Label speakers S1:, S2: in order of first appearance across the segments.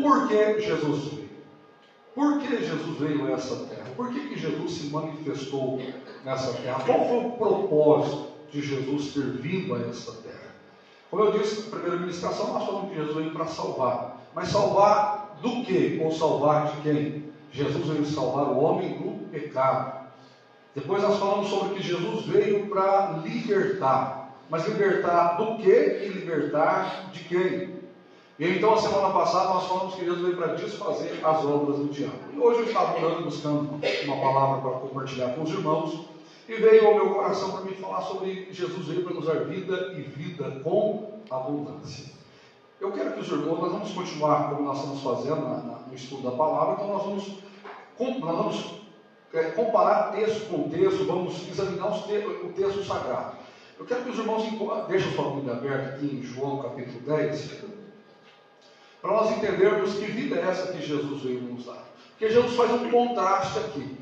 S1: o porquê Jesus veio. Por que Jesus veio a essa terra? Por que Jesus se manifestou nessa terra? Qual foi o propósito de Jesus ter vindo a essa terra? Como eu disse na primeira ministração, nós falamos que Jesus veio para salvar. Mas salvar do quê? Ou salvar de quem? Jesus veio salvar o homem do pecado. Depois nós falamos sobre que Jesus veio para libertar. Mas libertar do quê e libertar de quem? E então, a semana passada, nós falamos que Jesus veio para desfazer as obras do diabo. E hoje eu estava orando, buscando uma palavra para compartilhar com os irmãos, e veio ao meu coração para me falar sobre Jesus veio para nos dar vida e vida com abundância. Eu quero que os irmãos, nós vamos continuar como nós estamos fazendo no estudo da palavra, então nós vamos comparar texto com texto, vamos examinar o texto sagrado. Eu quero que os irmãos deixem sua Bíblia aberta aqui em João capítulo 10, para nós entendermos que vida é essa que Jesus veio nos dar. Porque Jesus faz um contraste aqui.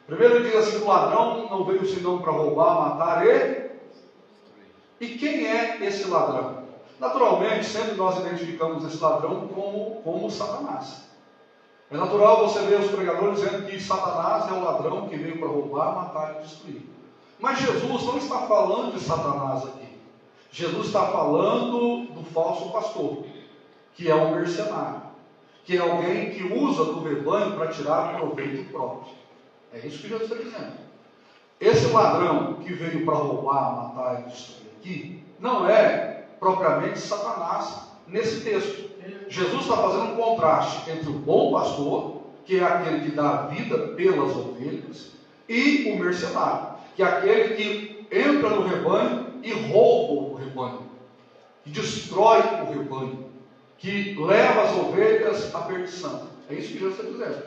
S1: Primeiro ele diz assim, o ladrão não veio senão para roubar, matar e quem é esse ladrão? Naturalmente, sempre nós identificamos esse ladrão como Satanás. É natural você ver os pregadores dizendo que Satanás é o ladrão que veio para roubar, matar e destruir. Mas Jesus não está falando de Satanás aqui. Jesus está falando do falso pastor, que é um mercenário, que é alguém que usa do rebanho para tirar proveito próprio. É isso que Jesus está dizendo. Esse ladrão que veio para roubar, matar e destruir aqui, não é propriamente Satanás nesse texto. Jesus está fazendo um contraste entre o bom pastor, que é aquele que dá a vida pelas ovelhas, e o mercenário, que é aquele que entra no rebanho e rouba o rebanho, que destrói o rebanho, que leva as ovelhas à perdição. É isso que Jesus está dizendo.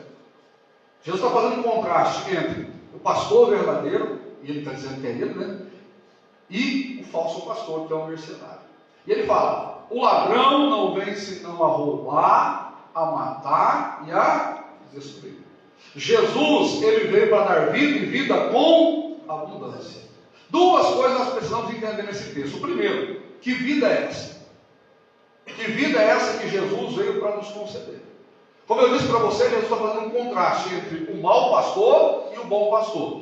S1: Jesus está fazendo um contraste entre o pastor verdadeiro, e ele está dizendo que é ele, né? E o falso pastor, que é o mercenário. E ele fala, o ladrão não vem senão a roubar, a matar e a destruir. Jesus, ele veio para dar vida e vida com abundância. Duas coisas nós precisamos entender nesse texto. O primeiro, que vida é essa? Que vida é essa que Jesus veio para nos conceder? Como eu disse para você, Jesus está fazendo um contraste entre o mau pastor e o bom pastor.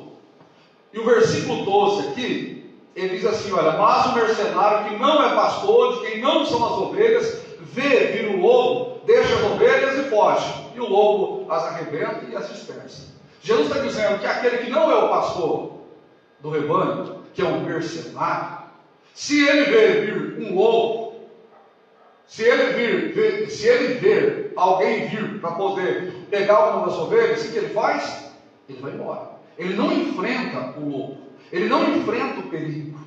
S1: E o versículo 12 aqui, ele diz assim, olha, mas o mercenário que não é pastor, de quem não são as ovelhas, vê vir o lobo, deixa as ovelhas e foge. E o lobo as arrebenta e as dispersa. Jesus está dizendo que aquele que não é o pastor do rebanho, que é um mercenário, se ele ver um lobo, se ele ver alguém vir para poder pegar uma das ovelhas, o que ele faz? Ele vai embora. Ele não enfrenta o lobo. Ele não enfrenta o perigo.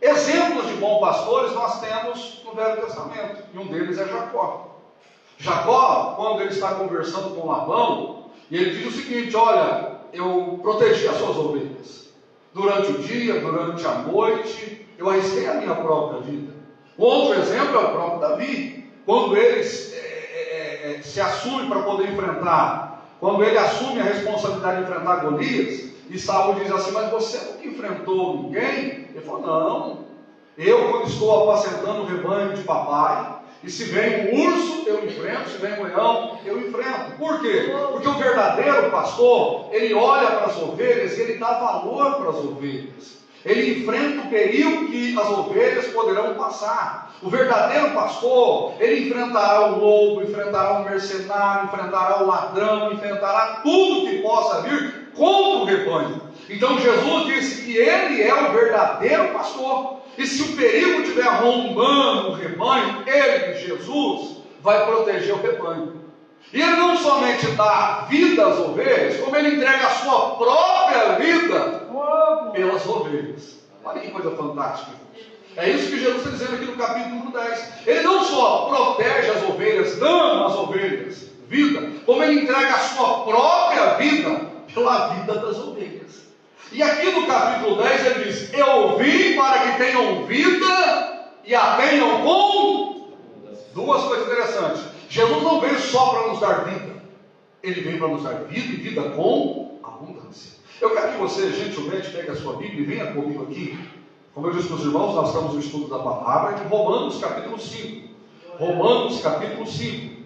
S1: Exemplos de bons pastores nós temos no Velho Testamento. E um deles é Jacó. Jacó, quando ele está conversando com Labão, e ele diz o seguinte, olha, eu protegi as suas ovelhas. Durante o dia, durante a noite, eu arrisquei a minha própria vida. Outro exemplo é o próprio Davi, quando ele se assume para poder enfrentar, quando ele assume a responsabilidade de enfrentar Golias, e Saul diz assim, mas você nunca enfrentou ninguém? Ele falou, não, eu quando estou apacentando o rebanho de papai, e se vem um urso, eu enfrento, se vem um leão, eu enfrento. Por quê? Porque o verdadeiro pastor, ele olha para as ovelhas e ele dá valor para as ovelhas. Ele enfrenta o perigo que as ovelhas poderão passar. O verdadeiro pastor, ele enfrentará o lobo, enfrentará o mercenário, enfrentará o ladrão, enfrentará tudo que possa vir contra o rebanho. Então Jesus disse que ele é o verdadeiro pastor. E se o perigo estiver rondando o rebanho, ele, Jesus, vai proteger o rebanho. E ele não somente dá vida às ovelhas, como ele entrega a sua própria vida pelas ovelhas. Olha que coisa fantástica. É isso que Jesus está dizendo aqui no capítulo 10. Ele não só protege as ovelhas, dando às ovelhas vida, como ele entrega a sua própria vida pela vida das ovelhas. E aqui no capítulo 10 ele diz, eu vim para que tenham vida e a tenham com... Duas coisas interessantes. Jesus não veio só para nos dar vida. Ele veio para nos dar vida e vida com abundância. Eu quero que você, gentilmente, pegue a sua Bíblia e venha comigo aqui. Como eu disse para os irmãos, nós estamos no estudo da palavra de Romanos capítulo 5. Romanos capítulo 5.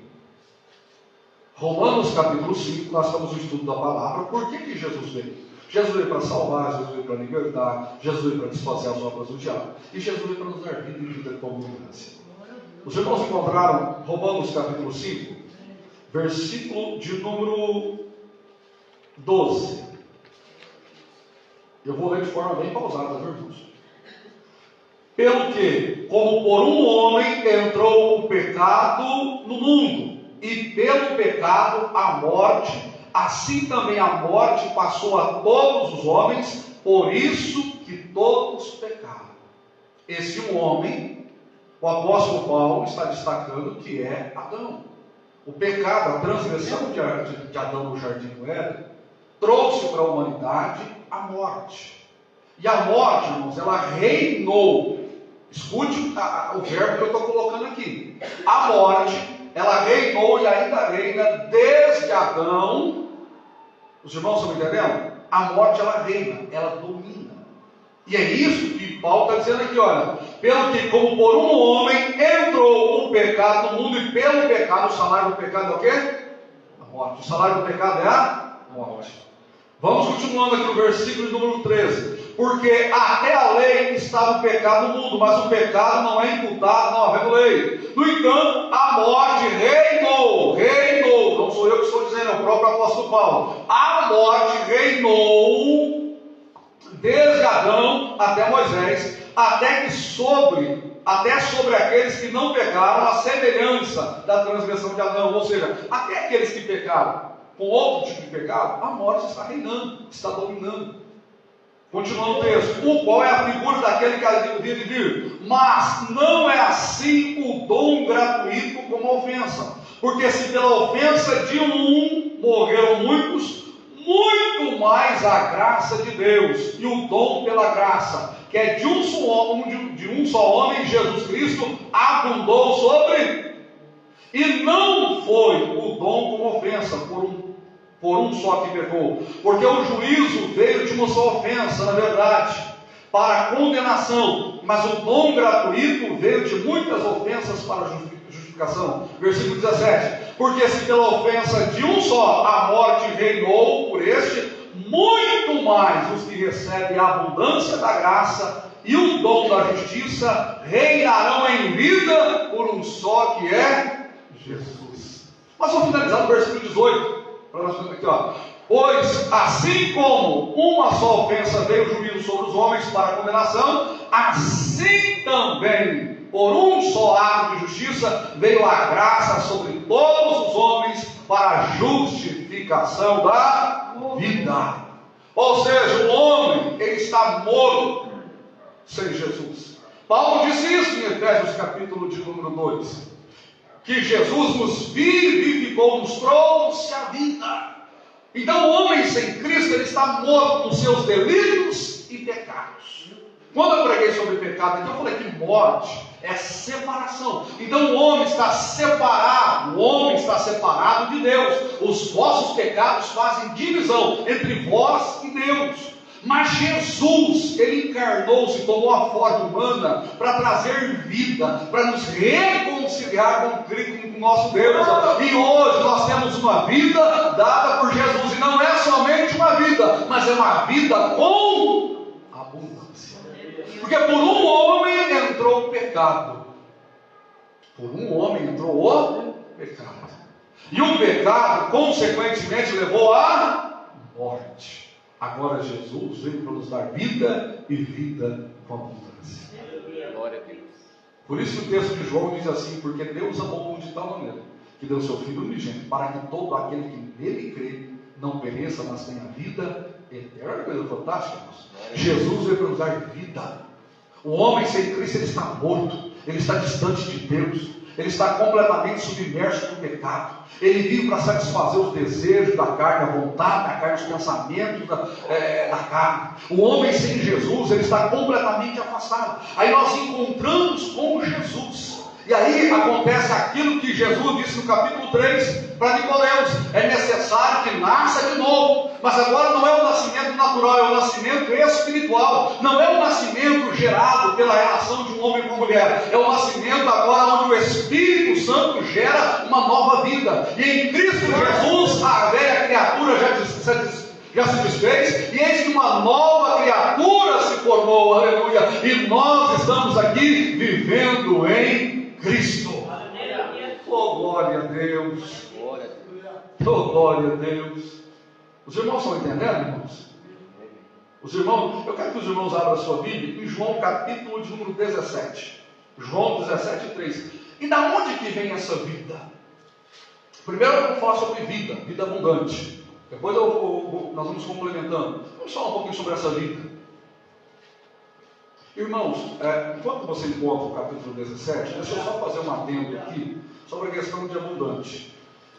S1: Romanos capítulo 5, nós estamos no estudo da palavra. Por que Jesus veio? Jesus veio para salvar, Jesus veio para libertar, Jesus veio para desfazer as obras do diabo. E Jesus veio para nos dar vida e vida com abundância. Os irmãos encontraram Romanos capítulo 5, versículo de número 12. Eu vou ler de forma bem pausada, viu, irmãos? Pelo que, como por um homem entrou o pecado no mundo, e pelo pecado a morte, assim também a morte passou a todos os homens, por isso que todos pecaram. Esse um homem, o apóstolo Paulo está destacando que é Adão. O pecado, a transgressão de Adão no jardim do Éden, trouxe para a humanidade a morte. E a morte, irmãos, ela reinou. Escute o verbo que eu estou colocando aqui. A morte, ela reinou e ainda reina desde Adão. Os irmãos estão entendendo? A morte, ela reina, ela domina. E é isso que Paulo está dizendo aqui, olha. Pelo que, como por um homem entrou o pecado no mundo, e pelo pecado, o salário do pecado é o quê? A morte. O salário do pecado é a morte. Vamos continuando aqui no versículo número 13. Porque até a lei estava o pecado no mundo, mas o pecado não é imputado, não havendo lei. No entanto, a morte reinou, não sou eu que estou dizendo, é o próprio apóstolo Paulo. A morte reinou desde Adão até Moisés, até sobre aqueles que não pecaram, a semelhança da transgressão de Adão, ou seja, até aqueles que pecaram com outro tipo de pecado, a morte está reinando, está dominando. Continuando o texto, o qual é a figura daquele que havia de vir, mas não é assim o dom gratuito como ofensa, porque se pela ofensa de um morreram muitos, muito mais a graça de Deus e o dom pela graça, que é de um só homem, Jesus Cristo, abundou sobre, e não foi o dom como ofensa, por um só que pecou, porque o juízo veio de uma só ofensa, na verdade, para condenação, mas o dom gratuito veio de muitas ofensas para justificação. Versículo 17, porque se pela ofensa de um só a morte reinou por este, muito mais os que recebem a abundância da graça e o dom da justiça reinarão em vida por um só que é Jesus. Mas vamos finalizar no versículo 18. Para nós aqui, ó. Pois assim como uma só ofensa veio o juízo sobre os homens para a condenação, assim também por um só ato de justiça veio a graça sobre todos os homens para a justificação da vida. Ou seja, o homem, ele está morto sem Jesus. Paulo disse isso em Efésios capítulo de número 2. Que Jesus nos vivificou, nos trouxe a vida. Então o homem sem Cristo, ele está morto nos seus delitos e pecados. Quando eu preguei sobre pecado, então eu falei que morte é separação. Então o homem está separado de Deus. Os vossos pecados fazem divisão entre vós e Deus. Mas Jesus, ele encarnou-se, tomou a forma humana para trazer vida, para nos reconciliar com o nosso Deus. E hoje nós temos uma vida dada por Jesus, e não é somente uma vida, mas é uma vida com abundância. Porque por um homem entrou o pecado. Por um homem entrou o pecado. E o pecado, consequentemente, levou à morte. Agora Jesus veio para nos dar vida e vida com abundância. Glória a Deus. Por isso que o texto de João diz assim, porque Deus amou o mundo de tal maneira, que deu seu Filho unigênito, para que todo aquele que nele crê, não pereça, mas tenha vida eterna. Olha que coisa fantástica, irmãos. Jesus veio para nos dar vida. O homem sem Cristo, ele está morto, ele está distante de Deus. Ele está completamente submerso no pecado. Ele vive para satisfazer os desejos da carne, a vontade da carne, os pensamentos da carne. O homem sem Jesus, ele está completamente afastado. Aí nós encontramos com Jesus. E aí acontece aquilo que Jesus disse no capítulo 3 para Nicodemos: é necessário que nasça de novo. Mas agora não é o nascimento natural, é o nascimento espiritual. Não é o nascimento gerado pela relação de um homem com mulher. É o nascimento agora onde o Espírito Santo gera uma nova vida. vida. E em Cristo Jesus a velha criatura já se desfez, e eis que uma nova criatura se formou, aleluia, e nós estamos aqui vivendo em Cristo. Oh, glória a Deus. Oh, glória a Deus. Os irmãos estão entendendo, irmãos? Os irmãos, eu quero que os irmãos abram a sua Bíblia em João capítulo de número 17. João 17, 3. E da onde que vem essa vida? Primeiro eu vou falar sobre vida abundante. Depois nós vamos complementando. Vamos falar um pouquinho sobre essa vida. Irmãos, enquanto você encontra o capítulo 17, deixa eu só fazer um adendo aqui sobre a questão de abundante.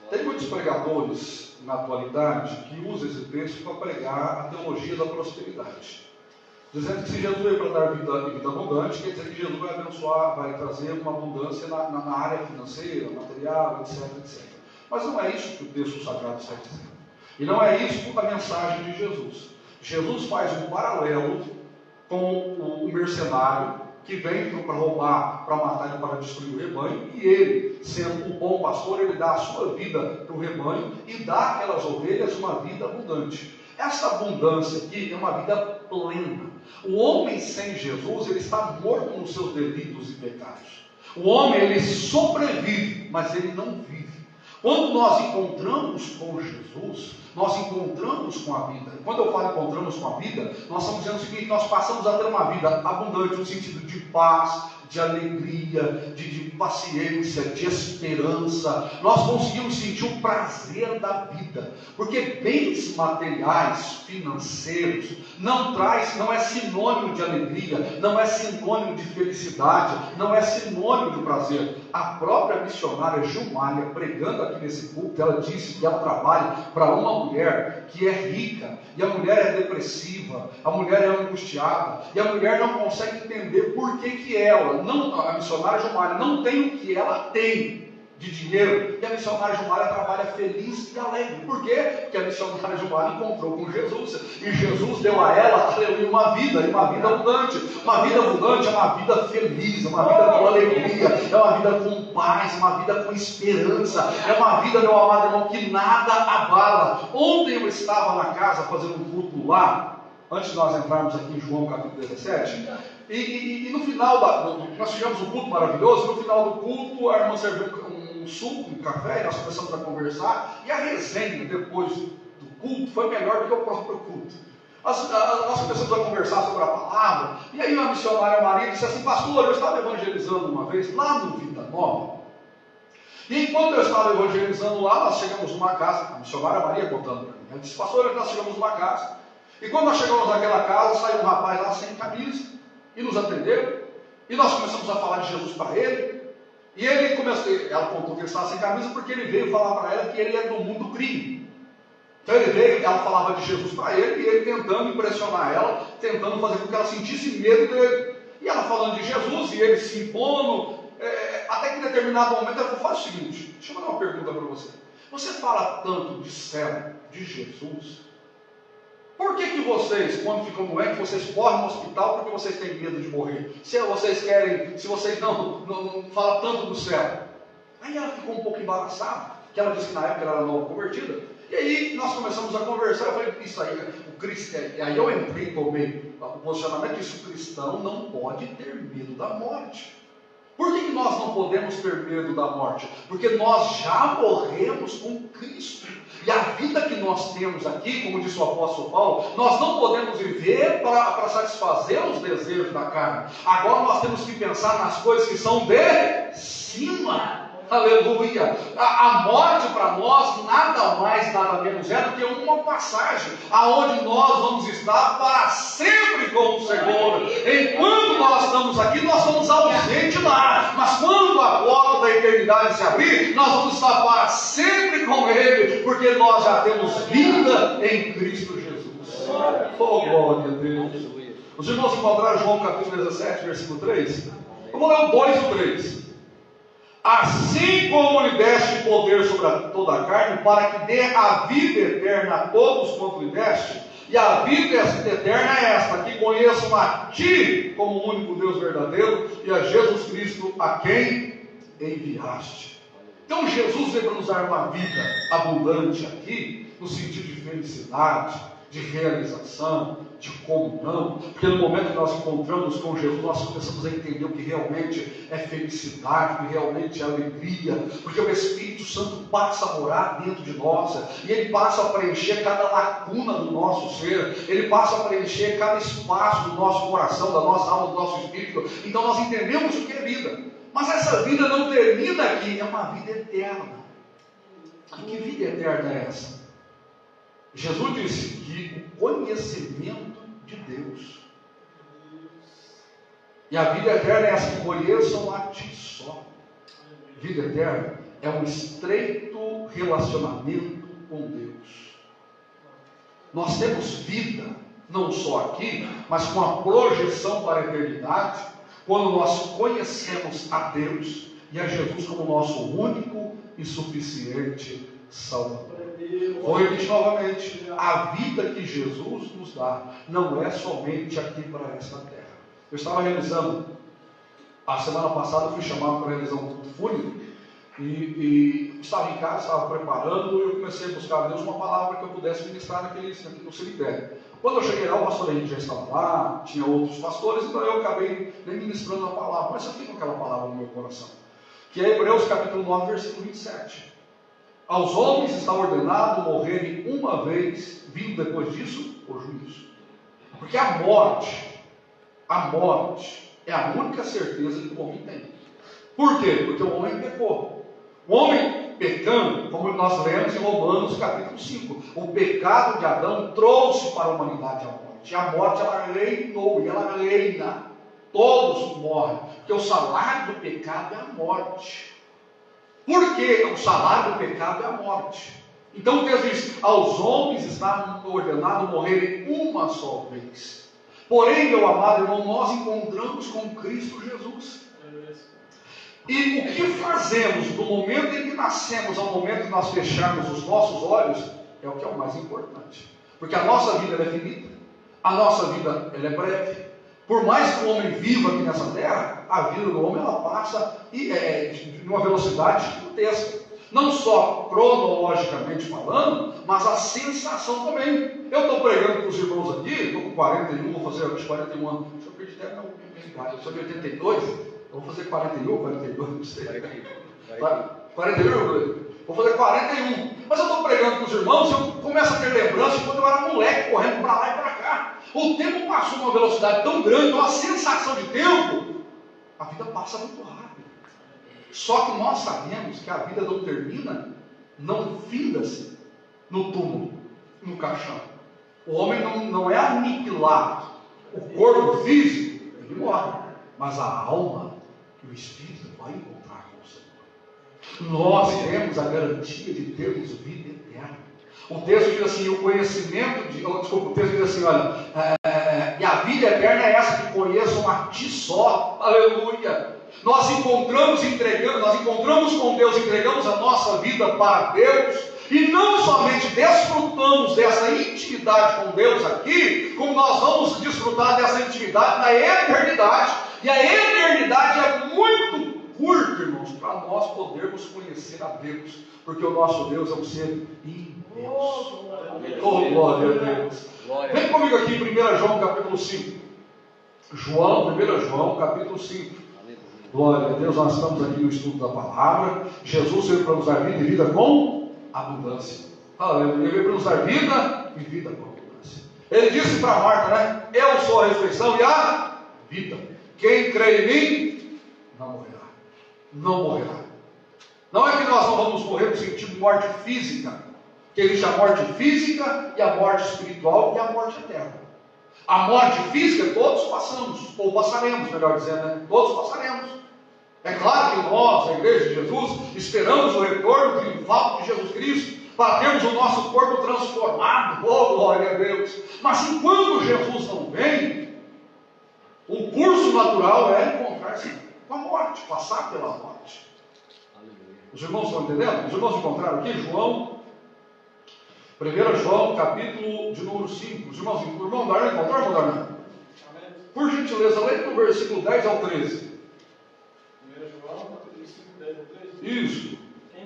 S1: Tem muitos pregadores na atualidade que usam esse texto para pregar a teologia da prosperidade. Dizendo que se Jesus veio para dar vida abundante, quer dizer que Jesus vai abençoar, vai trazer uma abundância na área financeira, material, etc, etc. Mas não é isso que o texto sagrado está dizendo. E não é isso a mensagem de Jesus. Jesus faz um paralelo com o mercenário que vem para roubar, para matar e para destruir o rebanho, e ele, sendo o bom pastor, ele dá a sua vida para o rebanho e dá àquelas ovelhas uma vida abundante. Essa abundância aqui é uma vida plena. O homem sem Jesus, ele está morto nos seus delitos e pecados. O homem, ele sobrevive, mas ele não vive. Quando nós encontramos com Jesus, nós encontramos com a vida. Quando eu falo encontramos com a vida, nós estamos dizendo o seguinte: nós passamos a ter uma vida abundante no sentido de paz, de alegria, de paciência, de esperança. Nós conseguimos sentir o prazer da vida, porque bens materiais, financeiros, não é sinônimo de alegria, não é sinônimo de felicidade, não é sinônimo de prazer. A própria missionária Gilmária, pregando aqui nesse culto, ela disse que ela trabalha para uma mulher que é rica, e a mulher é depressiva, a mulher é angustiada, e a mulher não consegue entender por que ela, a missionária Gilmária, não tem o que ela tem de dinheiro, e a missionária Gilmária trabalha feliz e alegre. Por quê? Porque a missionária Gilmária encontrou com Jesus, e Jesus deu a ela, aleluia, uma vida abundante. Uma vida abundante é uma vida feliz, é uma vida com alegria, é uma vida com paz, é uma vida com esperança, é uma vida, meu amado irmão, que nada abala. Ontem eu estava na casa fazendo um culto lá, antes de nós entrarmos aqui em João capítulo 17, e no final, nós tivemos um culto maravilhoso. No final do culto, a irmã serviu um suco, um café, e nós começamos a conversar, e a resenha depois do culto foi melhor do que o próprio culto. Nós começamos a conversar sobre a palavra, e aí a missionária Maria disse assim: pastor, eu estava evangelizando uma vez lá no Vida Nova, e enquanto eu estava evangelizando lá, nós chegamos numa casa, a missionária Maria contando para mim, ela disse: pastor, nós chegamos numa casa, e quando nós chegamos naquela casa, saiu um rapaz lá sem camisa, e nos atendeu, e nós começamos a falar de Jesus para ele. E ela contou que ele estava sem camisa porque ele veio falar para ela que ele é do mundo do crime. Então ele veio, ela falava de Jesus para ele, e ele tentando impressionar ela, tentando fazer com que ela sentisse medo dele. E ela falando de Jesus, e ele se impondo, até que em determinado momento ela falou: faz o seguinte, deixa eu mandar uma pergunta para você. Você fala tanto de céu, de Jesus, por que vocês, quando ficam doentes, vocês correm no hospital porque vocês têm medo de morrer? Se vocês não falam tanto do céu. Aí ela ficou um pouco embaraçada, que ela disse que na época ela era nova convertida. E aí nós começamos a conversar, eu falei: isso aí, o cristão. Aí eu entrei, tomei o posicionamento, disse: o cristão não pode ter medo da morte. Por que nós não podemos ter medo da morte? Porque nós já morremos com Cristo. E a vida que nós temos aqui, como disse o apóstolo Paulo, nós não podemos viver para satisfazer os desejos da carne. Agora nós temos que pensar nas coisas que são de cima. Aleluia! A morte para nós nada mais, nada menos é do que uma passagem, aonde nós vamos estar para sempre com o Senhor. Enquanto nós estamos aqui, nós somos ausentes lá, mas quando a porta da eternidade se abrir, nós vamos estar para sempre com Ele, porque nós já temos vida em Cristo Jesus. Oh, glória a Deus! Os irmãos encontraram João capítulo 17, versículo 3? Eu vou ler o 2 e o 3. Assim como lhe deste poder sobre toda a carne, para que dê a vida eterna a todos quanto lhe deste, e a vida eterna é esta: que conheçam a Ti como o único Deus verdadeiro, e a Jesus Cristo a quem enviaste. Então Jesus veio para nos dar uma vida abundante aqui, no sentido de felicidade, de realização, de comunhão, porque no momento que nós encontramos com Jesus, nós começamos a entender o que realmente é felicidade, o que realmente é alegria, porque o Espírito Santo passa a morar dentro de nós, e ele passa a preencher cada lacuna do nosso ser, ele passa a preencher cada espaço do nosso coração, da nossa alma, do nosso espírito. Então nós entendemos o que é vida, mas essa vida não termina aqui, é uma vida eterna. E que vida eterna é essa? Jesus disse que o conhecimento de Deus. E a vida eterna é essa, que conheçam a ti só. Vida eterna é um estreito relacionamento com Deus. Nós temos vida, não só aqui, mas com a projeção para a eternidade, quando nós conhecemos a Deus e a Jesus como nosso único e suficiente Salvador. Vou repetir novamente, a vida que Jesus nos dá não é somente aqui para esta terra. Eu estava realizando, a semana passada eu fui chamado para realizar um culto fúnebre, e estava em casa, estava preparando, e eu comecei a buscar a Deus uma palavra que eu pudesse ministrar no cemitério. Quando eu cheguei lá, o pastor Henrique já estava lá, tinha outros pastores, então eu acabei nem ministrando a palavra, mas eu fiquei com aquela palavra no meu coração, que é Hebreus capítulo 9, versículo 27. Aos homens está ordenado morrerem uma vez, vindo depois disso o juízo. Porque a morte é a única certeza que o homem tem. Por quê? Porque o homem pecou. O homem pecando, como nós lemos em Romanos capítulo 5, o pecado de Adão trouxe para a humanidade a morte. E a morte ela reinou, e ela reina. Todos morrem, porque o salário do pecado é a morte. Porque o salário do pecado é a morte. Então o texto diz, aos homens está ordenado morrerem uma só vez. Porém, meu amado irmão, nós encontramos com Cristo Jesus. E o que fazemos do momento em que nascemos ao momento que nós fecharmos os nossos olhos, é o que é o mais importante. Porque a nossa vida ela é finita, a nossa vida ela é breve. Por mais que o homem viva aqui nessa terra, a vida do homem ela passa de uma velocidade gigantesca. Não só cronologicamente falando, mas a sensação também. Eu estou pregando para os irmãos aqui, estou com 41, vou fazer os 41 anos. Deixa eu perder até eu sou de 82, eu vou fazer 41, 42, não sei. 41, vou fazer 41. Mas eu estou pregando para os irmãos e eu começo a ter lembrança de quando eu era moleque, correndo para lá e para cá. O tempo passou numa velocidade tão grande, uma sensação de tempo, a vida passa muito rápido. Só que nós sabemos que a vida não termina, não finda-se no túmulo, no caixão. O homem não é aniquilado. O corpo físico, ele morre. Mas a alma e o espírito vai encontrar com o Senhor. Nós temos a garantia de termos vida eterna. O texto diz assim, o conhecimento o texto diz assim, olha, e a vida eterna é essa, que conheçam a ti só, aleluia. Nós encontramos com Deus, entregamos a nossa vida para Deus, e não somente desfrutamos dessa intimidade com Deus aqui, como nós vamos desfrutar dessa intimidade na eternidade. E a eternidade é muito curta, irmãos, para nós podermos conhecer a Deus, porque o nosso Deus é um ser imenso. Oh, glória a Deus. Vem comigo aqui em 1 João capítulo 5. 1 João capítulo 5. Glória a Deus, nós estamos aqui no estudo da palavra. Jesus veio para nos dar vida e vida com abundância. Aleluia. Ele veio para nos dar vida e vida com abundância. Ele disse para Marta, né? Eu sou a ressurreição e a vida. Quem crê em mim, não morrerá. Não morrerá. Não é que nós não vamos morrer no sentido de morte física, que existe a morte física e a morte espiritual e a morte eterna. A morte física todos passamos, ou passaremos, melhor dizendo, né? Todos passaremos. É claro que nós, a igreja de Jesus, esperamos o retorno triunfal de Jesus Cristo, para termos o nosso corpo transformado, oh glória a Deus. Mas enquanto Jesus não vem, o curso natural é encontrar-se com a morte, passar pela morte. Os irmãos estão entendendo? Os irmãos encontraram aqui, 1 João, capítulo de número 5. Os irmãos, o irmão Darlan encontrou, irmão Darlan? Por gentileza, leia do versículo 10 ao 13.
S2: 1 João, capítulo 5, 10 ao 13.
S1: Isso.
S2: Quem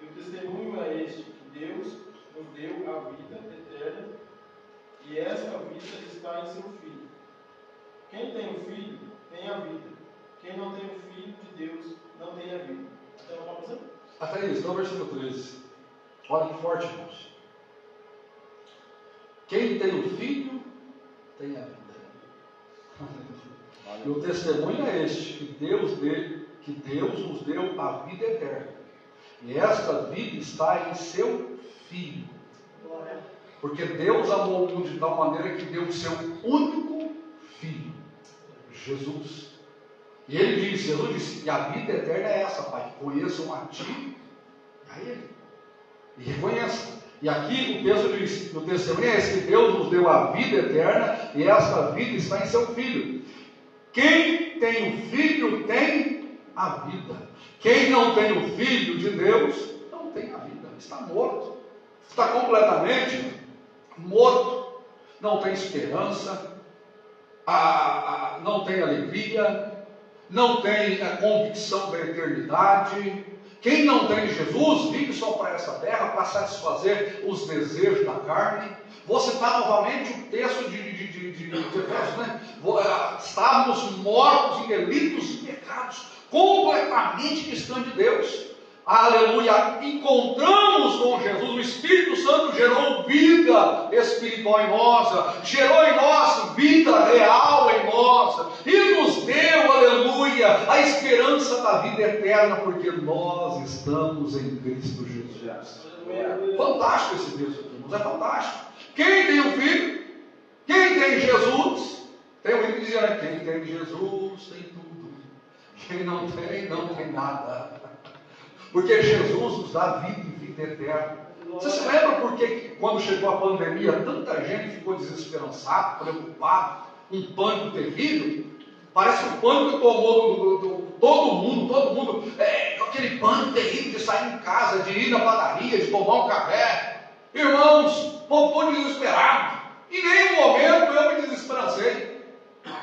S2: o testemunho é este, que Deus nos deu a vida eterna, e esta vida está em seu Filho. Quem tem o Filho, tem a vida. Quem não tem o Filho de Deus, não tem a vida. Até uma palavra?
S1: Até isso, no versículo 13. Olha que forte, irmãos. Quem tem o Filho, tem a vida. E o testemunho é este, que Deus nos deu a vida eterna. E esta vida está em seu Filho. Porque Deus amou o mundo de tal maneira que deu o seu único Filho, Jesus. E ele disse, Jesus disse, e a vida eterna é essa, Pai, que conheçam a Ti e a Ele. E reconheçam. E aqui o texto diz, o testemunho é esse, que Deus nos deu a vida eterna, e esta vida está em seu Filho. Quem tem o Filho tem a vida. Quem não tem o Filho de Deus, não tem a vida. Está morto. Está completamente morto. Não tem esperança. Não tem alegria. Não tem a convicção da eternidade. Quem não tem Jesus vive só para essa terra, para satisfazer os desejos da carne. Vou citar novamente o texto de Efésios, né? Estávamos mortos em delitos e pecados, completamente distantes de Deus. Aleluia! Encontramos com Jesus, o Espírito Santo gerou vida espiritual em nós, gerou em nós vida real em nós, e nos deu, aleluia, a esperança da vida eterna, porque nós estamos em Cristo Jesus. Fantástico esse texto aqui, irmãos, é fantástico. Quem tem o Filho, quem tem Jesus, tem um hino que dizia, né? Quem tem Jesus tem tudo, quem não tem nada. Porque Jesus nos dá vida e vida eterna. Você se lembra por que quando chegou a pandemia, tanta gente ficou desesperançada, preocupada, um pânico terrível? Parece que o pânico tomou todo mundo, aquele pânico terrível de sair em casa, de ir na padaria, de tomar um café. Irmãos, o povo ficou desesperado. Em nenhum momento eu me desesperancei.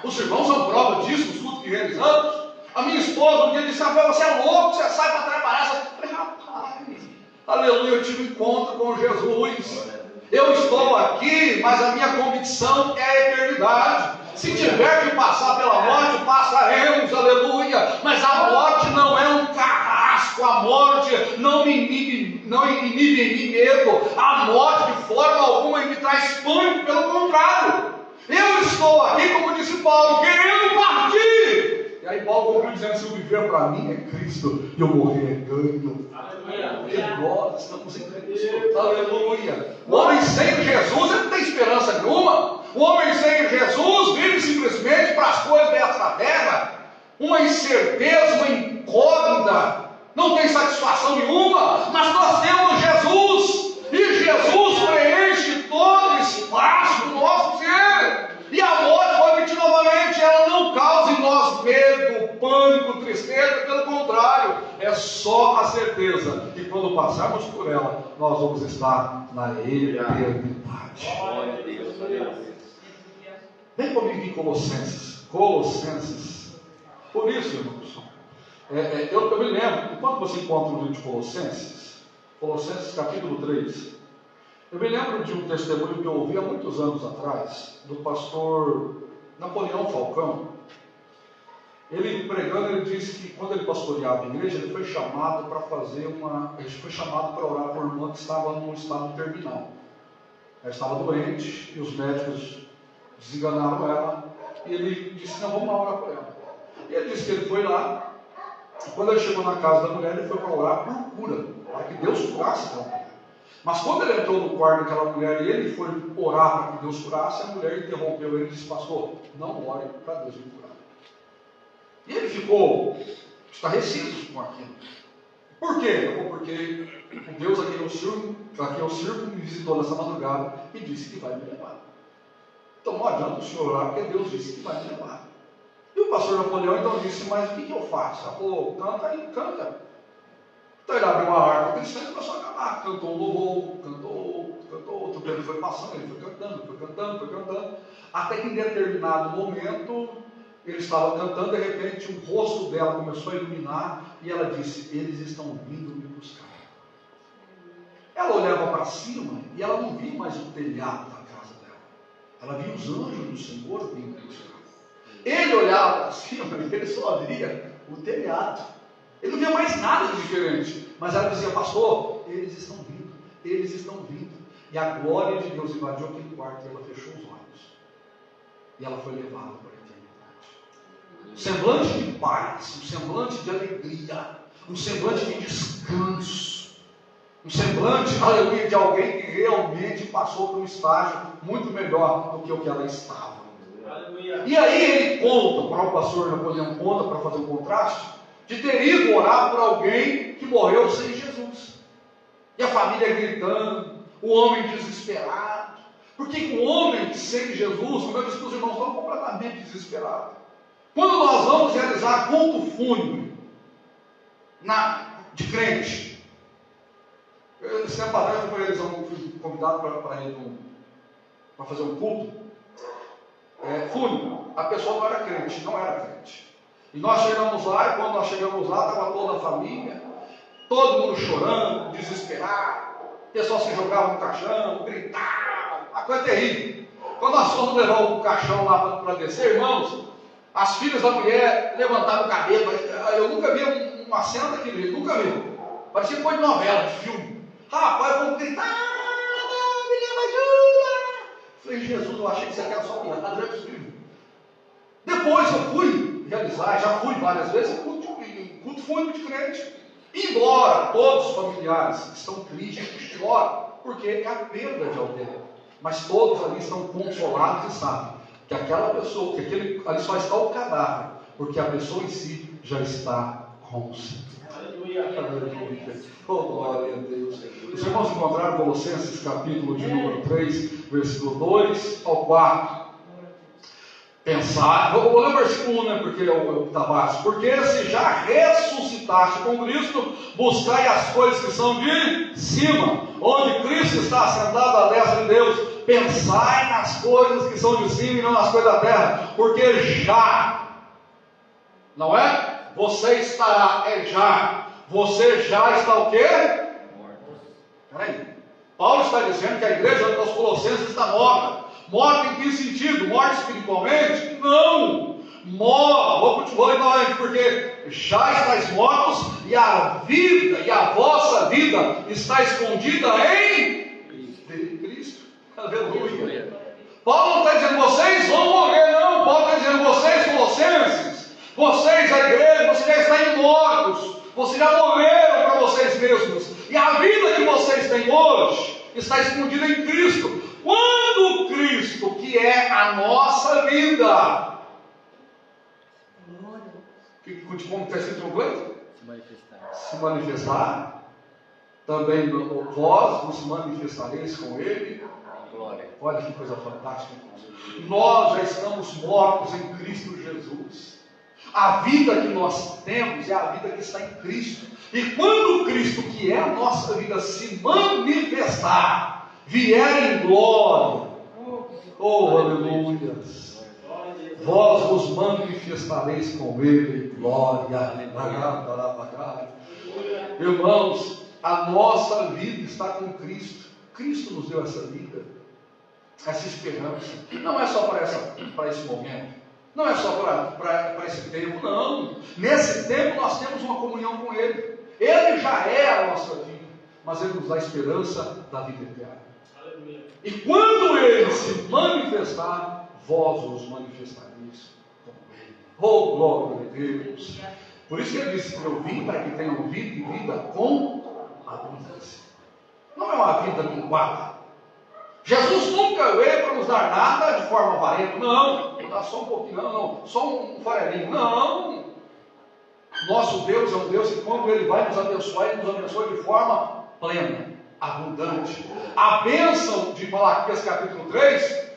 S1: Os irmãos são prova disso, nos cultos que realizamos. A minha esposa um dia disse, Rafael, você é louco, você sai para trabalhar. Eu falei, rapaz, aleluia, eu tive um encontro com Jesus. Eu estou aqui, mas a minha convicção é a eternidade. Se tiver que passar pela morte, passaremos, aleluia. Mas a morte não é um carrasco, a morte não inibe em mim medo. A morte de forma alguma me traz pânico, pelo contrário. Eu estou aqui, como disse Paulo, querendo partir. E aí Paulo conclui dizendo, se o viver para mim é Cristo, e eu morrer é ganho. Porque nós estamos em Cristo. Aleluia. O homem sem Jesus, ele não tem esperança nenhuma. O homem sem Jesus vive simplesmente para as coisas desta terra. Uma incerteza, uma incógnita. Não tem satisfação nenhuma. Mas nós temos Jesus. E Jesus preenche todo o espaço do nosso ser. E a morte, vou repetir novamente, ela não causa em nós medo, pânico, tristeza, pelo contrário, é só a certeza que quando passarmos por ela, nós vamos estar na eternidade. Vem comigo em Colossenses. Por isso, irmãos, eu me lembro, quando você encontra o livro de Colossenses capítulo 3, eu me lembro de um testemunho que eu ouvi há muitos anos atrás, do pastor Napoleão Falcão. Ele pregando, ele disse que quando ele pastoreava a igreja, ele foi chamado para orar por uma irmã que estava num estado terminal. Ela estava doente e os médicos desenganaram ela, e ele disse, não, vamos lá orar por ela. E ele disse que ele foi lá, e quando ele chegou na casa da mulher, ele foi para orar por cura, para que Deus curasse aquela mulher. Mas quando ele entrou no quarto daquela mulher e ele foi orar para que Deus curasse, a mulher interrompeu ele e disse, pastor, não ore para Deus me curar. E ele ficou estarrecido com aquilo. Por quê? Porque o Deus a quem eu sirvo me visitou nessa madrugada e disse que vai me levar. Então não adianta o senhor orar, porque Deus disse que vai me levar. E o pastor Napoleão então disse, mas o que eu faço? Ela falou, canta aí, canta. Então ele abriu uma harpa cristã e começou a cantar. Cantou um louvor, cantou outro. O tempo foi passando, ele foi cantando. Até que em determinado momento, ele estava cantando, de repente o rosto dela começou a iluminar e ela disse, eles estão vindo me buscar. Ela olhava para cima e ela não via mais o telhado da casa dela. Ela via os anjos do Senhor vindo buscar. Ele olhava para cima e ele só via o telhado. Ele não via mais nada de diferente. Mas ela dizia: pastor, eles estão vindo, eles estão vindo. E a glória de Deus invadiu aquele quarto e ela fechou os olhos. E ela foi levada para a eternidade. Um semblante de paz, um semblante de alegria, um semblante de descanso. Um semblante, aleluia, de alguém que realmente passou por um estágio muito melhor do que o que ela estava. Aleluia. E aí ele conta, para o pastor Napoleão conta, para fazer um contraste, de ter ido orar por alguém que morreu sem Jesus. E a família gritando, o homem desesperado. Porque o homem sem Jesus, como eu disse para os irmãos, estão completamente desesperados. Quando nós vamos realizar culto fúnebre de crente, esse tempo atrás eu fui convidado para ir para fazer um culto fúnebre. A pessoa não era crente, E nós chegamos lá, e quando nós chegamos lá, estava toda a família, todo mundo chorando, desesperado. O pessoal se jogava no caixão, gritava, a coisa terrível. Quando nós fomos levar o caixão lá para descer, irmãos, as filhas da mulher levantavam o cabelo. Eu nunca vi uma cena daquele jeito, nunca vi. Parecia coisa de novela, de filme. Rapaz, vamos gritar, me ajuda. Falei: Jesus, eu achei que você era só piada, não é possível. Depois eu fui realizar, já fui várias vezes, culto fúnebre de crente. Embora todos os familiares estão tristes, choram, porque é a perda de alguém. Mas todos ali estão consolados e sabem que aquela pessoa, ali só está o cadáver, porque a pessoa em si já está com o Senhor. Aleluia. Oh, glória a Deus. Os irmãos encontraram Colossenses capítulo de número 3, versículo 2 ao 4. Pensar, vou ler o versículo 1, porque é o que está baixo. Porque se já ressuscitaste com Cristo, buscai as coisas que são de cima, onde Cristo está assentado à destra de Deus. Pensai nas coisas que são de cima e não nas coisas da terra, porque já, não é? Você estará, já. Você já está o quê? Morto. Peraí. Paulo está dizendo que a igreja dos Colossenses está morta. Morta em que sentido? Morta espiritualmente? Não. Morta, vou continuar novamente, porque já estáis mortos e a vida, e a vossa vida está escondida em Cristo. Aleluia. Paulo não está dizendo vocês vão morrer, não. Paulo está dizendo vocês, Colossenses, vocês, a igreja, vocês já estão mortos. Vocês já morreram para vocês mesmos. E a vida que vocês têm hoje está escondida em Cristo. Quando Cristo, que é a nossa vida, como está escrito no Cleiton? Se manifestar, também vós vos manifestareis com Ele. Glória. Olha que coisa fantástica. Nós já estamos mortos em Cristo Jesus. A vida que nós temos é a vida que está em Cristo. E quando Cristo, que é a nossa vida, se manifestar, vier em glória, oh aleluia, vós vos manifestareis com Ele em glória. Irmãos, a nossa vida está com Cristo. Cristo nos deu essa vida, essa esperança. Não é só para esse momento. Não é só para esse tempo, não. Nesse tempo nós temos uma comunhão com Ele. Ele já é a nossa vida, mas Ele nos dá a esperança da vida eterna. Aleluia. E quando Ele se manifestar, vós os manifestareis com Ele. Oh, glória a Deus. Por isso que Ele disse: eu vim para que tenham vida e vida com abundância. Não é uma vida minguada. Jesus nunca veio para nos dar nada de forma avarenta. Não, vou dar só um pouquinho, não, só um farelinho. Não. Nosso Deus é um Deus que, quando Ele vai nos abençoar, Ele nos abençoa de forma plena, abundante. A bênção de Malaquias capítulo 3,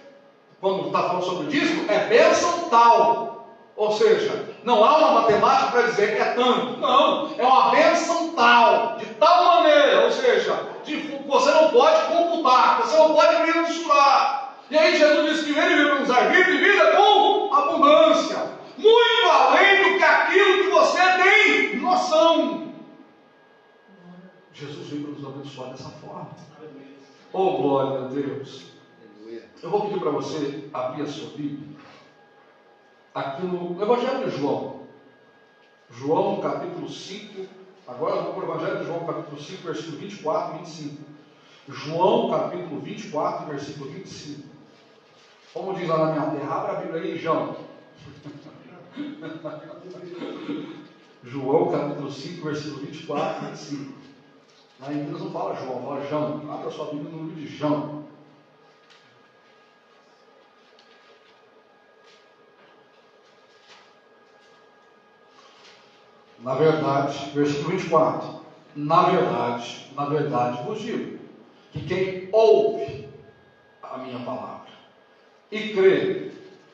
S1: quando está falando sobre o dízimo, é bênção tal. Ou seja, não há uma matemática para dizer que é tanto. Não, é uma bênção tal, de tal maneira, ou seja, você não pode computar, você não pode mensurar. E aí Jesus disse que Ele veio para nos dar vida e vida com abundância, muito além do que aquilo que você tem noção. Jesus veio para nos nos abençoar dessa forma. Oh, glória a Deus. Eu vou pedir para você abrir a sua Bíblia aqui no Evangelho de João. João capítulo 5. Agora eu vou para o Evangelho de João capítulo 5, versículo 24 e 25. João capítulo 24, versículo 25. Como diz lá na minha terra, abra a Bíblia aí, João. João capítulo 5, versículo 24 e 25. Lá em Minas não fala João, fala João. Abra a sua Bíblia no livro de João. Na verdade, versículo 24. Na verdade vos digo, que quem ouve a minha palavra e crê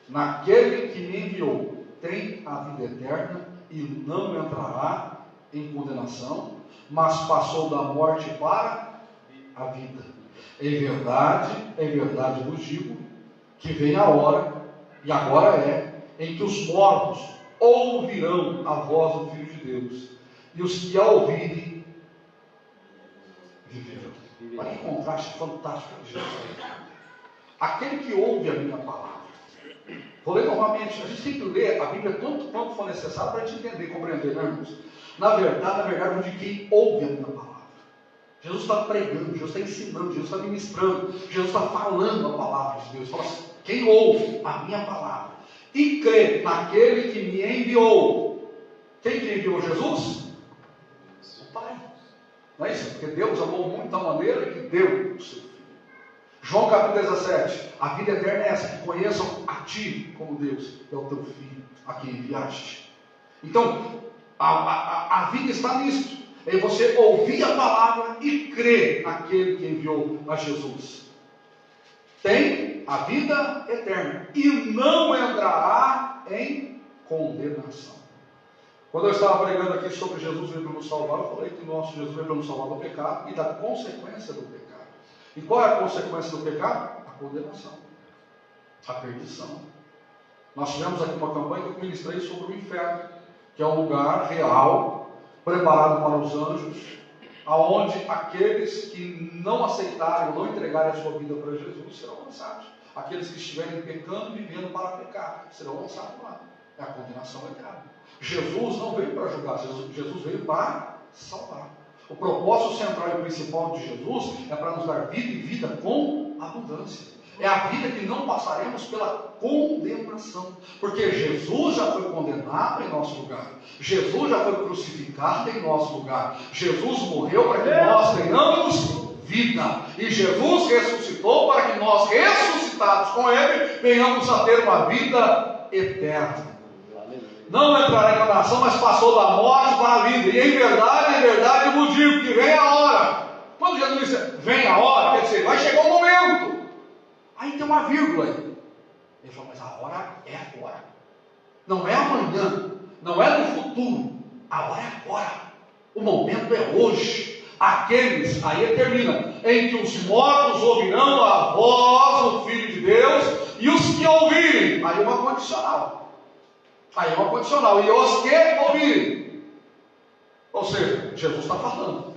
S1: naquele que me enviou, tem a vida eterna e não entrará em condenação, mas passou da morte para a vida. Em verdade vos digo, que vem a hora, e agora é, em que os mortos ouvirão a voz do Filho de Deus, e os que a ouvirem viverão. Olha que contraste fantástico de Jesus. Aquele que ouve a minha palavra. Vou ler novamente. A gente tem que ler a Bíblia tanto quanto for necessário para a gente entender e compreender, né, irmãos? Na verdade, de quem ouve a minha palavra. Jesus está pregando, Jesus está ensinando, Jesus está ministrando, Jesus está falando a palavra de Deus. Fala assim, quem ouve a minha palavra e crê naquele que me enviou. Quem que enviou Jesus? O Pai. Não é isso? Porque Deus amou muito da maneira que deu o seu Filho. João capítulo 17. A vida eterna é essa, que conheçam a Ti como Deus, é o Teu Filho, a quem enviaste. Então, a vida está nisto. É você ouvir a palavra e crer naquele que enviou a Jesus. Tem a vida eterna e não entrará em condenação. Quando eu estava pregando aqui sobre Jesus veio para nos salvar, eu falei que o nosso Jesus veio para nos salvar do pecado e da consequência do pecado. E qual é a consequência do pecado? A condenação, a perdição. Nós tivemos aqui uma campanha que eu ministrei sobre o inferno, que é um lugar real, preparado para os anjos, aonde aqueles que não aceitarem, não entregarem a sua vida para Jesus, serão lançados. Aqueles que estiverem pecando e vivendo para pecar, serão lançados lá. É a condenação eterna. Jesus não veio para julgar, Jesus veio para salvar. O propósito central e principal de Jesus é para nos dar vida e vida com abundância. É a vida que não passaremos pela condenação. Porque Jesus já foi condenado em nosso lugar. Jesus já foi crucificado em nosso lugar. Jesus morreu para que nós tenhamos vida. E Jesus ressuscitou para que nós, ressuscitados com Ele, venhamos a ter uma vida eterna. Não entrará em condenação, mas passou da morte para a vida. E em verdade, eu vos digo que vem a hora. Quando Jesus disse, vem a hora, quer dizer, vai chegar o momento. Aí tem uma vírgula aí. Ele falou, mas a hora é agora. Não é amanhã, não é no futuro. A hora é agora. O momento é hoje. Aqueles, aí termina, em que os mortos ouvirão a voz do Filho de Deus, e os que ouvirem, aí uma condicional. E os que ouvirem. Ou seja, Jesus está falando.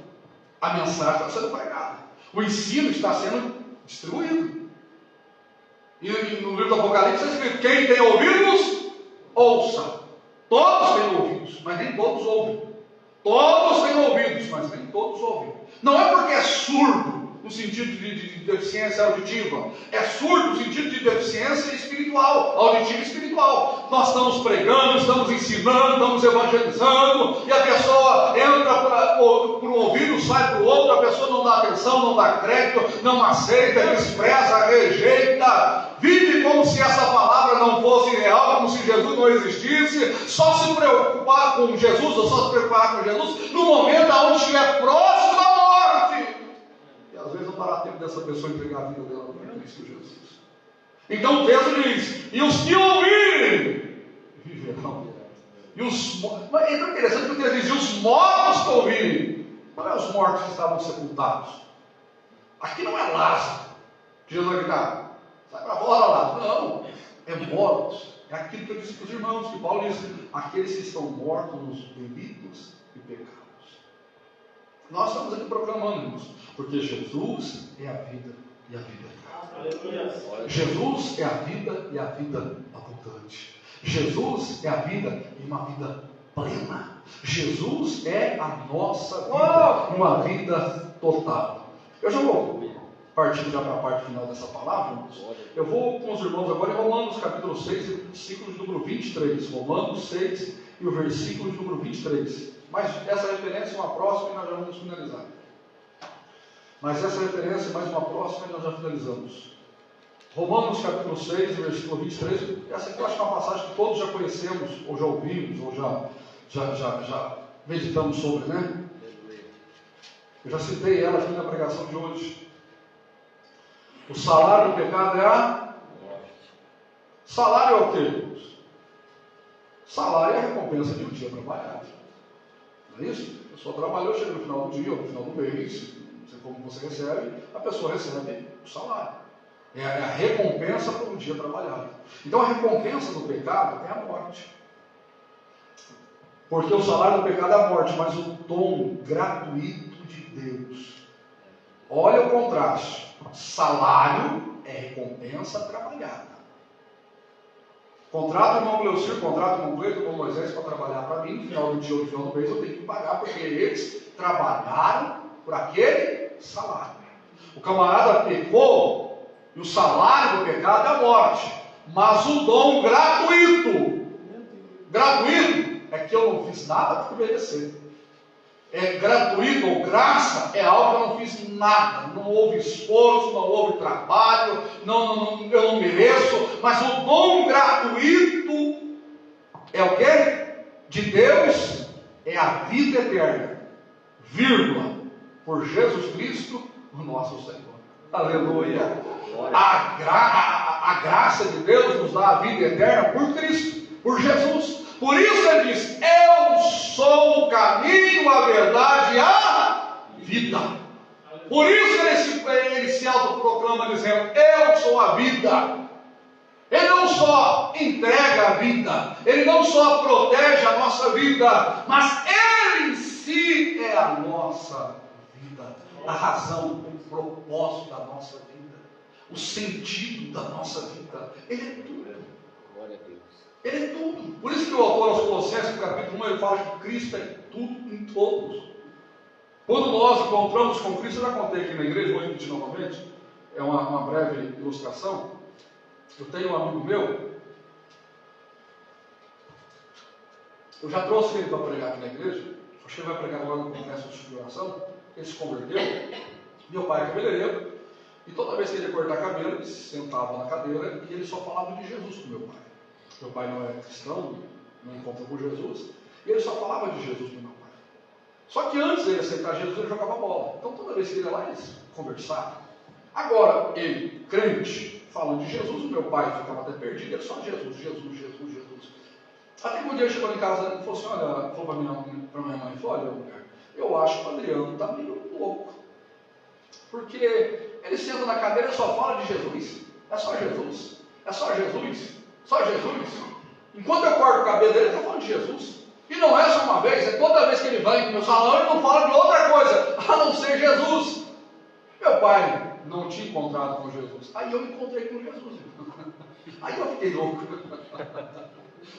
S1: A mensagem está sendo pregada. O ensino está sendo distribuído. E no livro do Apocalipse está escrito, quem tem ouvidos, ouça. Todos têm ouvidos, mas nem todos ouvem. Todos têm ouvidos, mas nem todos ouvem. Não é porque é surdo, no sentido de deficiência auditiva. É surdo no sentido de deficiência espiritual, auditiva e espiritual. Nós estamos pregando, estamos ensinando, estamos evangelizando, e a pessoa entra por um ouvido, sai para o outro, a pessoa não dá atenção, não dá crédito, não aceita, despreza, rejeita, vive como se essa palavra não fosse real, como se Jesus não existisse, só se preocupar com Jesus, ou só se preocupar com Jesus no momento onde estiver próximo da morte. E às vezes não dará tempo dessa pessoa entregar a vida dela para Cristo Jesus. Então o texto diz, e os que ouvirem, viverão. Mas é tão interessante que o texto diz, e os mortos que ouvirem. Não é os mortos que estavam sepultados. Aqui não é Lázaro, que Jesus vai gritar, sai para fora lá. Não, é mortos. É aquilo que eu disse para os irmãos, que Paulo diz, aqueles que estão mortos nos delitos e pecados. Nós estamos aqui proclamando, irmãos, porque Jesus é a vida e a vida eterna. Jesus é a vida e a vida abundante. Jesus é a vida e uma vida plena. Jesus é a nossa vida, uma vida total. Eu já vou partindo já para a parte final dessa palavra, irmãos. Eu vou com os irmãos agora em Romanos capítulo 6, versículo de número 23. Romanos 6 e o versículo de número 23. Mas essa referência é uma próxima e nós já vamos finalizar. Mas essa referência é mais uma próxima e nós já finalizamos. Romanos capítulo 6, versículo 23. Essa aqui eu acho que é uma passagem que todos já conhecemos, ou já ouvimos, ou já meditamos sobre, né? Eu já citei ela aqui na pregação de hoje. O salário do pecado é a morte. Salário é o quê, irmãos? Salário é a recompensa de um dia trabalhado. Não é isso? A pessoa trabalhou, chega no final do dia, ou no final do mês, não sei como você recebe, a pessoa recebe o salário. É a recompensa por um dia trabalhado. Então a recompensa do pecado é a morte. Porque o salário do pecado é a morte, mas o dom gratuito de Deus. Olha o contraste. Salário é recompensa trabalhada. Contrato o irmão Cleucir, contrato o irmão Cleito, o irmão Moisés para trabalhar para mim, no final do dia ou no final do mês eu tenho que pagar, porque eles trabalharam por aquele salário. O camarada pecou e o salário do pecado é a morte, mas o dom gratuito é que eu não fiz nada para merecer. É gratuito ou graça é algo que eu não fiz nada, não houve esforço, não houve trabalho, eu não mereço, mas o dom gratuito é o que? De Deus é a vida eterna, vírgula, por Jesus Cristo, o nosso Senhor. Aleluia! A graça de Deus nos dá a vida eterna por Cristo, por Jesus. Por isso ele diz, eu sou o caminho, a verdade e a vida. Por isso ele se autoproclama dizendo, eu sou a vida. Ele não só entrega a vida, ele não só protege a nossa vida, mas ele em si é a nossa vida. A razão, o propósito da nossa vida, o sentido da nossa vida. Ele é tudo. Glória a Deus. Ele é tudo. Por isso que o autor aos Colossenses, no capítulo 1, ele fala que Cristo é tudo em todos. Quando nós encontramos com Cristo, eu já contei aqui na igreja, vou repetir novamente, é uma breve ilustração. Eu tenho um amigo meu, eu já trouxe ele para pregar aqui na igreja, acho que ele vai pregar agora no Congresso de Instituição, ele se converteu, meu pai é cabeleireiro, e toda vez que ele ia cortar cabelo, ele se sentava na cadeira e ele só falava de Jesus com meu pai. Meu pai não é cristão, não encontra com Jesus, e ele só falava de Jesus com meu pai. Só que antes de ele aceitar Jesus, ele jogava bola. Então toda vez que ele ia lá, eles conversavam. Agora, ele, crente, falando de Jesus, o meu pai ficava até perdido, ele só Jesus. Até que um dia ele chegou em casa e falou assim, olha, falou para minha mãe, falou, olha, mulher, eu acho que o Adriano está meio louco. Porque ele senta na cadeira e só fala de Jesus. É só Jesus. É só Jesus. Só Jesus. Enquanto eu corto o cabelo dele, ele está falando de Jesus. E não é só uma vez, é toda vez que ele vai no meu salão, ele não fala de outra coisa, a não ser Jesus. Meu pai não tinha encontrado com Jesus. Aí eu encontrei com Jesus. Aí eu fiquei louco.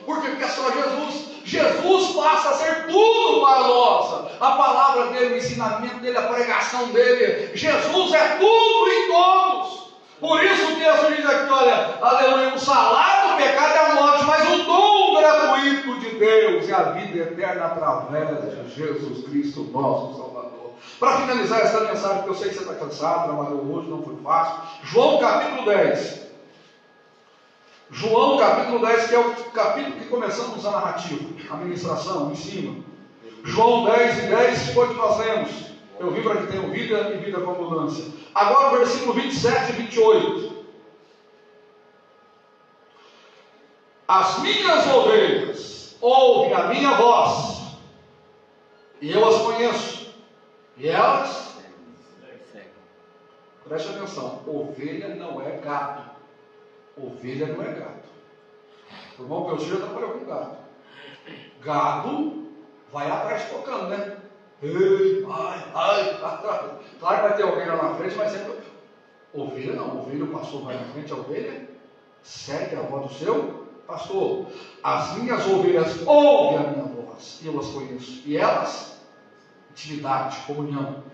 S1: Por quê? Porque é só Jesus. Jesus passa a ser tudo para nós. A palavra dele, o ensinamento dele, a pregação dele. Jesus é tudo em todos. Por isso o texto diz aqui, olha, aleluia, o salário do pecado é a morte, mas o dom gratuito de Deus é a vida eterna através de Jesus Cristo, nosso Salvador. Para finalizar essa mensagem, porque eu sei que você está cansado, trabalhou hoje, não foi fácil. João capítulo 10. João capítulo 10, que é o capítulo que começamos a narrativa, a ministração, o ensino. João 10 e 10 foi o que nós lemos. Eu vim para que tenham vida e vida com abundância. Agora o versículo 27 e 28. As minhas ovelhas ouvem a minha voz, e eu as conheço, e elas... Preste atenção, ovelha não é gado. Ovelha não é gato. O irmão Peltier trabalhou com gato. Gado vai atrás tocando, né? Ei, ai. Claro que vai ter alguém lá na frente, mas sempre. Ovelha não, ovelha, o pastor vai na frente, a ovelha segue a voz do seu pastor. As minhas ovelhas ouvem a minha voz, e eu as conheço. E elas, intimidade, comunhão.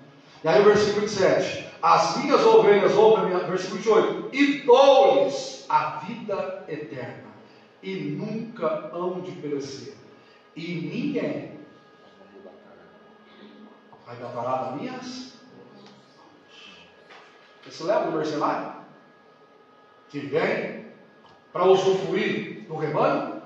S1: E aí o versículo 27, as minhas ovelhas ouvem a minha, versículo 28, e dou-lhes a vida eterna, e nunca hão de perecer, e ninguém vai dar parada minhas. Você lembra do mercenário? Que vem para usufruir do rebanho?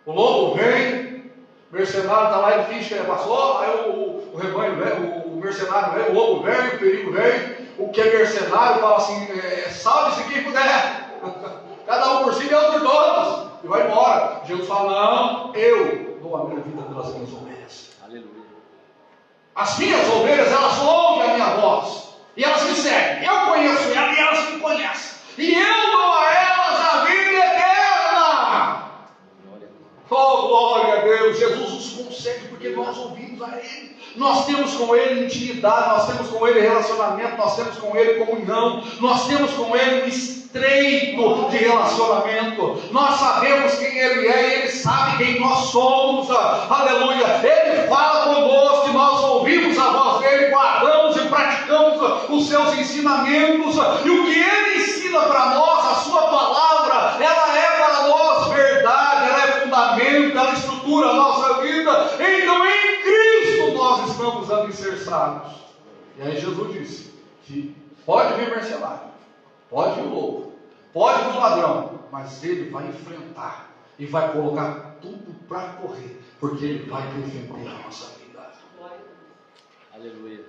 S1: O lobo vem, o mercenário está lá e finge que ele passou, aí o rebanho vem, o mercenário vem, o lobo vem, o perigo vem, o que é mercenário fala assim, salve-se quem puder, cada um por si, Deus por todos, e vai embora. Jesus fala, não, eu dou a minha vida pelas minhas ovelhas.
S3: Aleluia.
S1: As minhas ovelhas, elas ouvem a minha voz, e elas me seguem, eu conheço elas e elas me conhecem, e eu dou a elas a vida eterna. Oh, glória a Deus. Jesus nos concede porque nós ouvimos a Ele, nós temos com Ele intimidade, nós temos com Ele relacionamento, nós temos com Ele comunhão, nós temos com Ele um estreito de relacionamento, nós sabemos quem Ele é, Ele sabe quem nós somos, aleluia. Ele fala conosco e nós ouvimos a voz dEle, guardamos e praticamos os seus ensinamentos, e o que Ele ensina para nós, a sua palavra, ela é para nós verdade, ela é fundamento, ela estrutura a nossa vida. Então em Cristo nós estamos alicerçados. E aí Jesus disse que pode vir mercenário, pode vir o lobo, pode vir o ladrão, mas ele vai enfrentar e vai colocar tudo para correr, porque ele vai defender a nossa vida.
S3: Aleluia.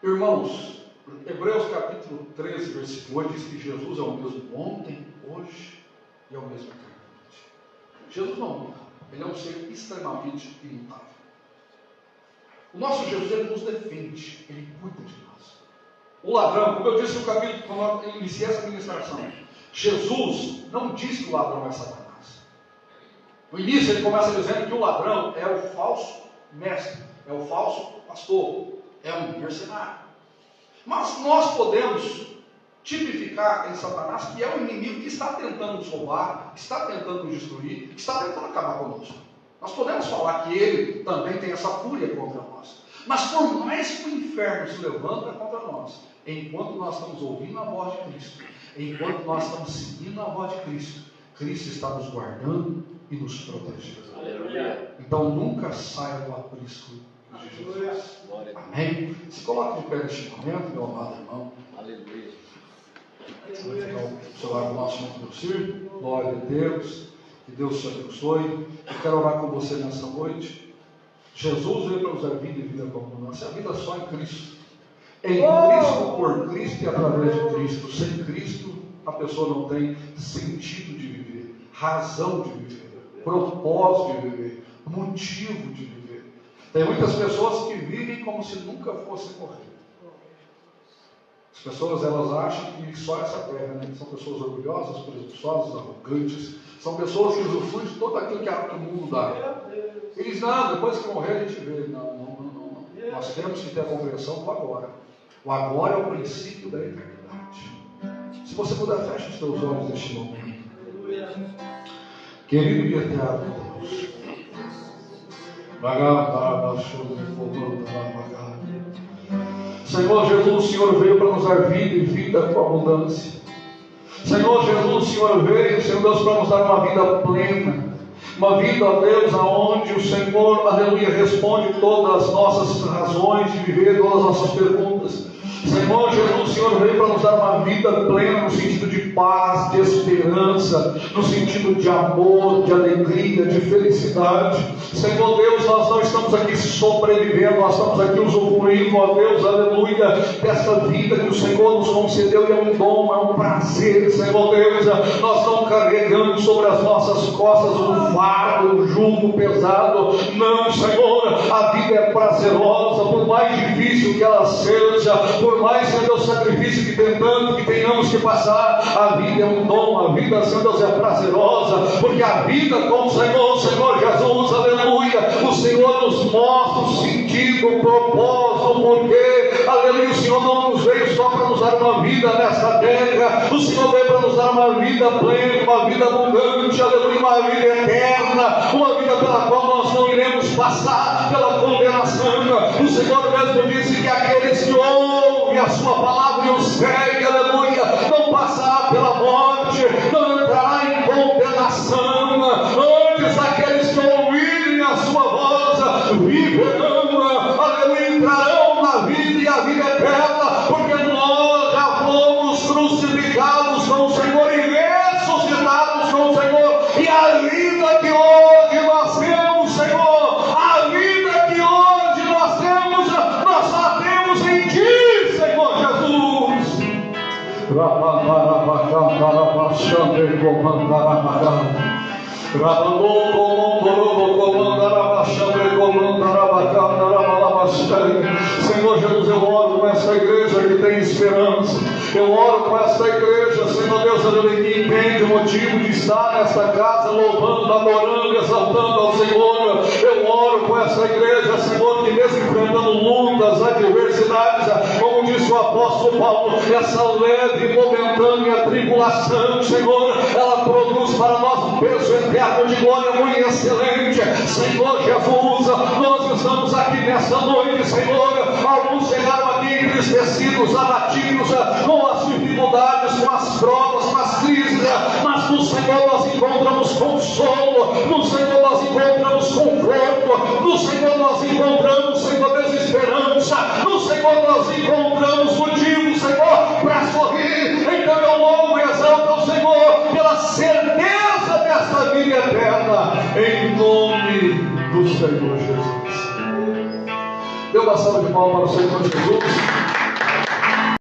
S1: Irmãos, Hebreus capítulo 13, versículo 8 diz que Jesus é o mesmo ontem, hoje e é o mesmo eternamente. Jesus não muda, ele é um ser extremamente imutável. O nosso Jesus, ele nos defende, ele cuida de nós. O ladrão, como eu disse no capítulo, quando eu iniciei essa ministração, Jesus não diz que o ladrão é Satanás. No início ele começa dizendo que o ladrão é o falso mestre, é o falso pastor, é um mercenário. Mas nós podemos tipificar em Satanás que é o inimigo que está tentando nos roubar, que está tentando nos destruir, que está tentando acabar conosco. Nós podemos falar que ele também tem essa fúria contra nós. Mas por mais que o inferno se levanta contra nós, enquanto nós estamos ouvindo a voz de Cristo, enquanto nós estamos seguindo a voz de Cristo, Cristo está nos guardando e nos protegendo.
S3: Aleluia.
S1: Então nunca saia do aprisco de Jesus. Amém? Se coloque de pé neste momento, meu amado irmão.
S3: Aleluia.
S1: Vai ficar o celular do nosso irmão Ciro. Glória a Deus. Que Deus te abençoe. Eu quero orar com você nessa noite. Jesus veio para nos dar vida e vida com abundância. A vida só em Cristo. Em Cristo, por Cristo e através de Cristo. Sem Cristo, a pessoa não tem sentido de viver, razão de viver, propósito de viver, motivo de viver. Tem muitas pessoas que vivem como se nunca fossem morrer. As pessoas, elas acham que só essa terra, né? São pessoas orgulhosas, presunçosas, arrogantes. São pessoas que usufruem de todo aquilo que o mundo dá. Eles não, depois que morrer a gente vê. Não. Nós temos que ter a compreensão do agora. O agora é o princípio da eternidade. Se você puder, feche os teus olhos neste momento. Querido e eterno Deus, Senhor Jesus, o Senhor veio para nos dar vida e vida com abundância. Senhor Jesus, o Senhor veio, Senhor Deus, para nos dar uma vida plena. Uma vida, ó Deus, aonde o Senhor, aleluia, responde todas as nossas razões de viver, todas as nossas perguntas. Senhor Jesus, o Senhor veio para nos dar uma vida plena no sentido de paz, de esperança, no sentido de amor, de alegria, de felicidade. Senhor Deus, nós não estamos aqui sobrevivendo, nós estamos aqui usufruindo, ó Deus, aleluia, dessa vida que o Senhor nos concedeu, e é um dom, é um prazer, Senhor Deus. Nós não carregamos sobre as nossas costas um fardo, um jugo pesado. Não, Senhor, a vida é prazerosa, por mais difícil que ela seja, por mais, Senhor Deus, sacrifício que tenhamos que passar, a vida é um dom, a vida, Senhor Deus, é prazerosa, porque a vida com o Senhor Jesus, aleluia, o Senhor nos mostra o sentido sentido, propósito, porque, aleluia, o Senhor não nos veio só para nos dar uma vida nesta terra, o Senhor veio para nos dar uma vida plena, uma vida abundante, aleluia, uma vida eterna, uma vida pela qual nós não iremos passar pela condenação. O Senhor mesmo disse que aqueles que ouvem a sua palavra e o seguem, aleluia, não passará pela morte, não entrará em condenação. Antes, aqueles que ouvirem a sua voz viverão, aleluia, entrarão na vida e a vida eterna, porque nós já fomos crucificados com o Senhor e ressuscitados com o Senhor, e a vida que hoje nós temos, Senhor, a vida que hoje nós temos, nós só temos em Ti, Senhor Jesus. Senhor Jesus, eu oro com essa igreja que tem esperança, eu oro com essa igreja, Senhor Deus, que entende o motivo de estar nesta casa, louvando, adorando, exaltando ao Senhor. Eu oro com essa igreja, Senhor, que mesmo enfrentando lutas, adversidades, como disse o apóstolo Paulo, essa leve e momentânea tribulação, Senhor, ela produz para nós um peso eterno de glória muito excelente. Senhor Jesus, nós estamos aqui nessa noite, Senhor. Alguns chegaram aqui entristecidos, abatidos com as dificuldades, com as provas, com as crises, mas no Senhor nós encontramos consolo, no Senhor nós encontramos conforto, no Senhor nós encontramos, Senhor Deus, esperança, no Senhor nós encontramos motivo, Senhor, para sorrir. Então eu louvo e exalto ao Senhor pela certeza desta vida eterna, em nome do Senhor Jesus. Dê uma salva de palmas para o Senhor Jesus.